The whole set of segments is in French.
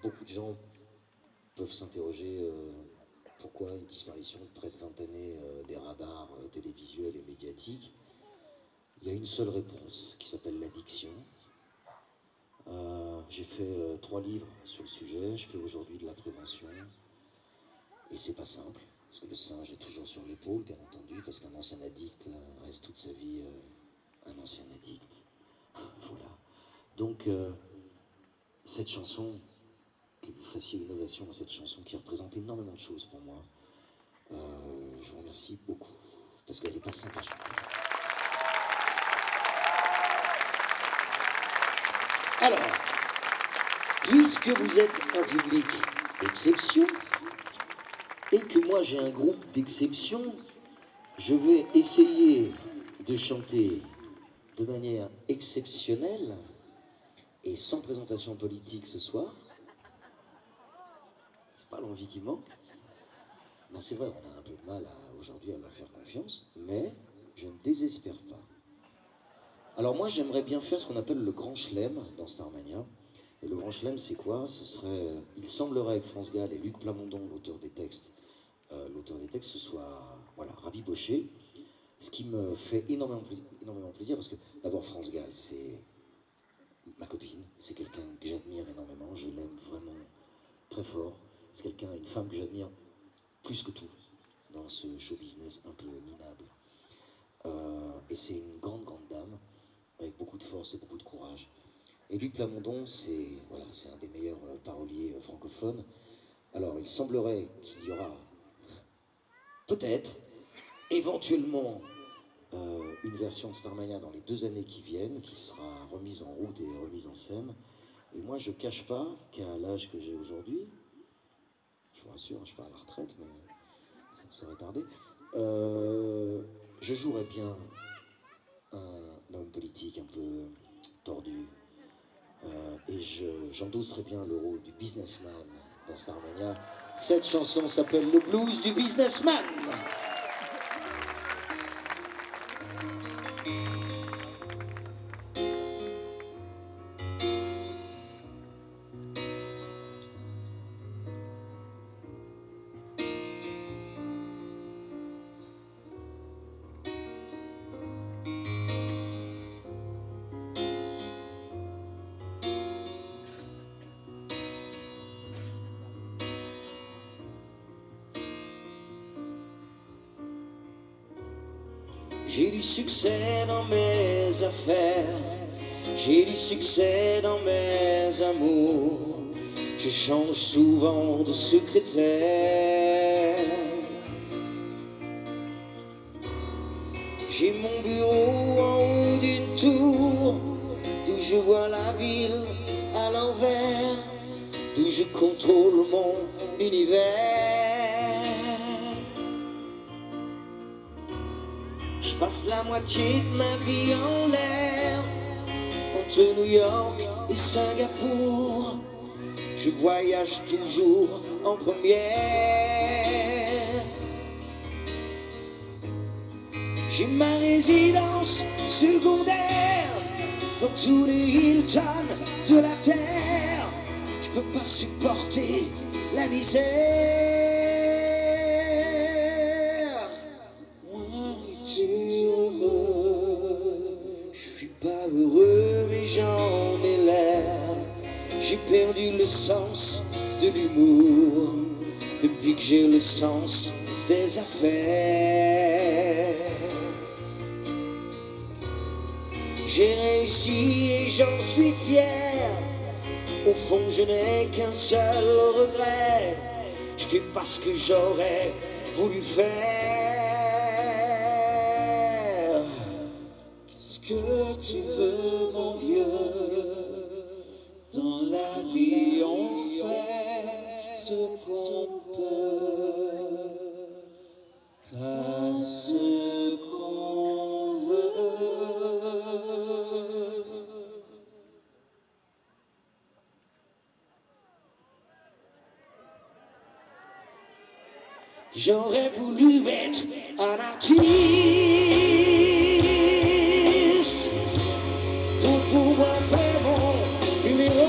beaucoup de gens peuvent s'interroger pourquoi une disparition de près de 20 années des radars télévisuels et médiatiques. Il y a une seule réponse qui s'appelle l'addiction. J'ai fait 3 livres sur le sujet, je fais aujourd'hui de la prévention. Et c'est pas simple, parce que le singe est toujours sur l'épaule, bien entendu, parce qu'un ancien addict reste toute sa vie un ancien addict. Voilà. Donc, cette chanson, que vous fassiez une ovation à cette chanson qui représente énormément de choses pour moi, je vous remercie beaucoup, parce qu'elle n'est pas simple à chanter. Alors, puisque vous êtes un public d'exception, et que moi j'ai un groupe d'exception, je vais essayer de chanter de manière exceptionnelle et sans présentation politique ce soir. C'est pas l'envie qui manque. Non, c'est vrai, on a un peu de mal aujourd'hui à leur faire confiance, mais je ne désespère pas. Alors moi j'aimerais bien faire ce qu'on appelle le grand chelem dans Starmania. Et le grand chelem c'est quoi? Ce serait, il semblerait que France Gall et Luc Plamondon, l'auteur des textes, ce soit voilà, rabiboché. Ce qui me fait énormément plaisir parce que d'abord France Gall, c'est ma copine, c'est quelqu'un que j'admire énormément, je l'aime vraiment très fort. C'est quelqu'un, une femme que j'admire plus que tout dans ce show business un peu minable. Et c'est une grande dame avec beaucoup de force et beaucoup de courage. Et Luc Plamondon, c'est voilà, c'est un des meilleurs paroliers francophones. Alors il semblerait qu'il y aura peut-être, éventuellement, une version de Starmania dans les 2 années qui viennent, qui sera remise en route et remise en scène. Et moi, je cache pas qu'à l'âge que j'ai aujourd'hui, je vous rassure, je pars à la retraite, mais ça ne saurait tarder, je jouerais bien un homme politique un peu tordu, et j'endosserais bien le rôle du businessman dans Starmania. Cette chanson s'appelle Le blues du businessman. J'ai du succès dans mes affaires, j'ai du succès dans mes amours. Je change souvent de secrétaire. J'ai mon bureau en haut d'une tour, d'où je vois la ville à l'envers, d'où je contrôle mon univers. Je passe la moitié de ma vie en l'air, entre New York et Singapour. Je voyage toujours en première. J'ai ma résidence secondaire dans tous les Hilton de la terre. Je peux pas supporter la misère. Moi, tu heureux, je suis pas heureux mais j'en ai l'air. J'ai perdu le sens de l'humour depuis que j'ai le sens des affaires. J'ai réussi et j'en suis fier. Au fond, je n'ai qu'un seul regret. Je fais pas ce que j'aurais voulu faire. Qu'est-ce que tu veux, mon vieux? Dans la vie, on fait ce qu'on peut, pas ce qu'on veut. J'aurais voulu être un artiste pour pouvoir faire mon numéro.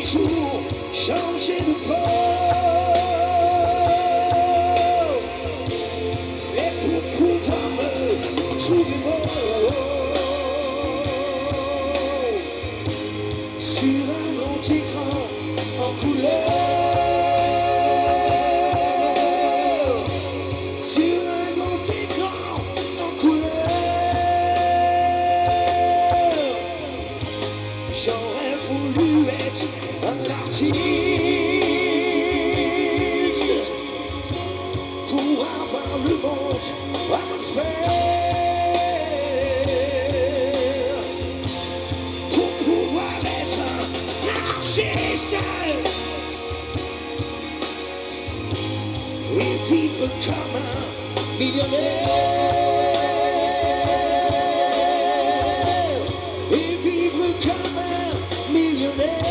jour changer de peau. Et pour pouvoir me trouver beau sur un grand écran en couleur, sur un grand écran en couleur. J'aurais voulu être un artiste pour avoir le monde à me faire, pour pouvoir être un artiste et vivre comme un millionnaire, et vivre comme un millionnaire.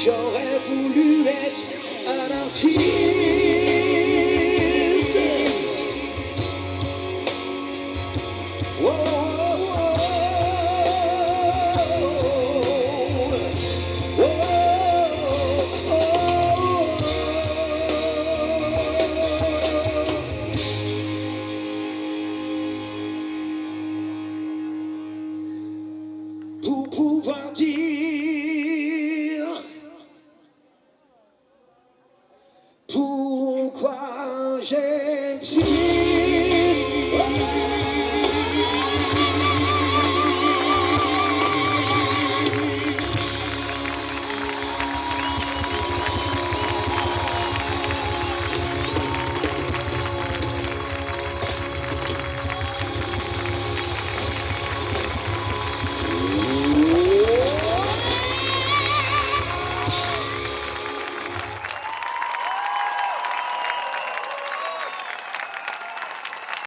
J'aurais voulu être un artiste. Oh, oh, oh, oh, oh, oh. Pour pouvoir dire